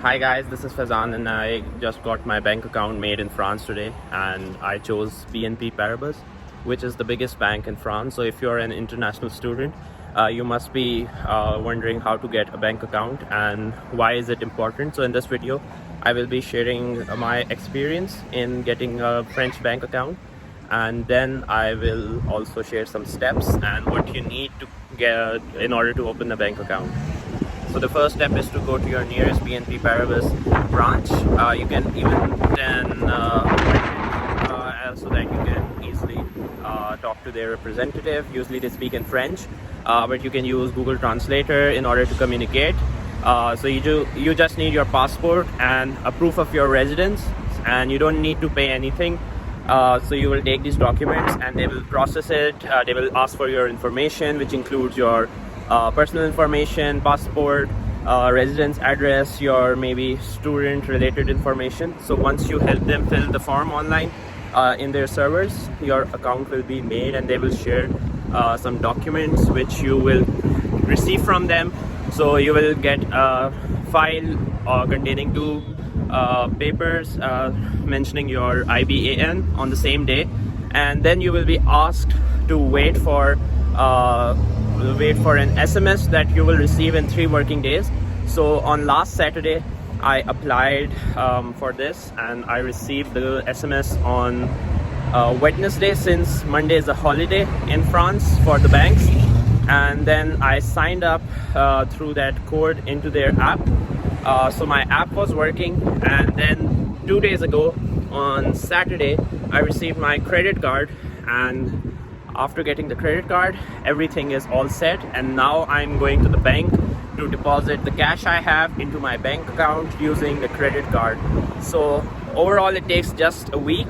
Hi guys, this is Fazan and I just got my bank account made in France today, and I chose BNP Paribus, which is the biggest bank in France. So if you're an international student, you must be wondering how to get a bank account and why is it important. So in this video, I will be sharing my experience in getting a French bank account, and then I will also share some steps and what you need to get in order to open a bank account. So the first step is to go to your nearest BNP Paribus branch. You can even then so that you can easily talk to their representative. Usually they speak in French, but you can use Google Translator in order to communicate. So you just need your passport and a proof of your residence, and you don't need to pay anything. So you will take these documents and they will process it. They will ask for your information, which includes your personal information, passport, residence address, your maybe student related information. So once you help them fill the form online in their servers, your account will be made and they will share some documents which you will receive from them. So you will get a file containing two papers mentioning your IBAN on the same day, and then you will be asked to wait for an SMS that you will receive in 3 working days. So on last Saturday I applied for this and I received the SMS on Wednesday, since Monday is a holiday in France for the banks. And then I signed up through that code into their app. So my app was working, and then 2 days ago on Saturday I received my credit card, and after getting the credit card, everything is all set, and now I'm going to the bank to deposit the cash I have into my bank account using the credit card. So overall it takes just a week,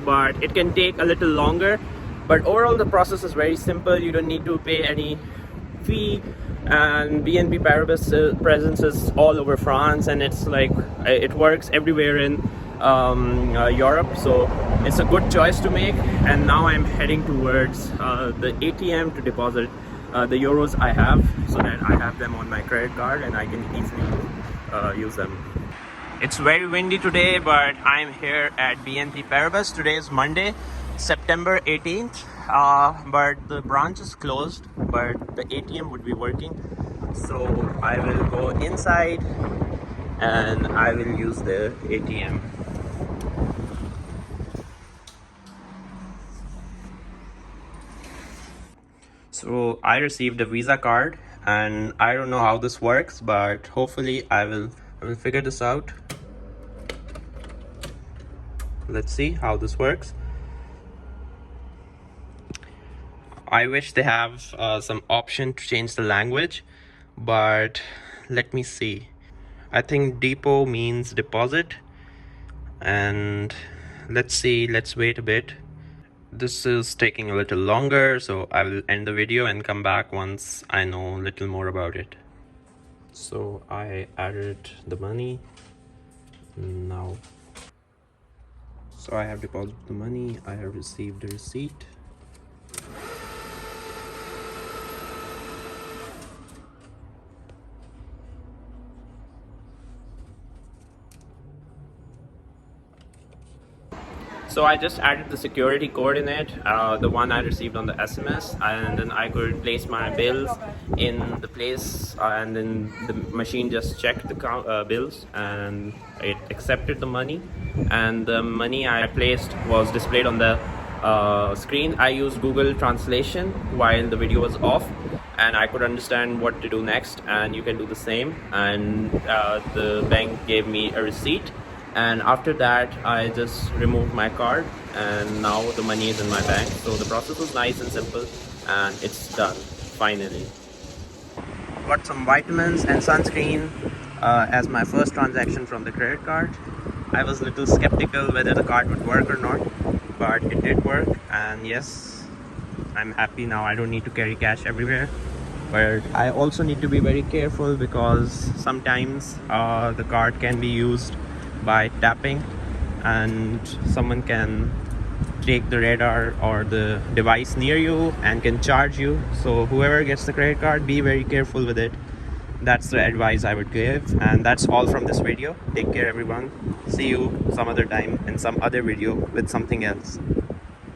but it can take a little longer. But overall the process is very simple. You don't need to pay any fee, and BNP Paribus presence is all over France, and it's like it works everywhere in Europe, so it's a good choice to make. And now I'm heading towards the ATM to deposit the euros I have, so that I have them on my credit card and I can easily use them. It's very windy today, but I'm here at BNP Paribus. Today is Monday, September 18th, but the branch is closed, but the ATM would be working. So I will go inside and I will use the ATM. So I received a Visa card, and I don't know how this works, but hopefully I will figure this out. Let's see how this works. I wish they have some option to change the language, but let me see. I think depot means deposit, and let's see, let's wait a bit. This is taking a little longer, so I will end the video and come back once I know a little more about it. So I added the money now. So I have deposited the money, I have received the receipt. So I just added the security code in it, the one I received on the SMS, and then I could place my bills in the place, and then the machine just checked the bills and it accepted the money, and the money I placed was displayed on the screen. I used Google Translation while the video was off, and I could understand what to do next, and you can do the same. And the bank gave me a receipt. And after that I just removed my card, and now the money is in my bank. So the process was nice and simple, and it's done finally. Got some vitamins and sunscreen as my first transaction from the credit card. I was a little skeptical whether the card would work or not, but it did work, and yes, I'm happy now. I don't need to carry cash everywhere. But I also need to be very careful, because sometimes the card can be used by tapping, and someone can take the radar or the device near you and can charge you. So whoever gets the credit card, be very careful with it. That's the advice I would give. And that's all from this video. Take care everyone. See you some other time in some other video with something else.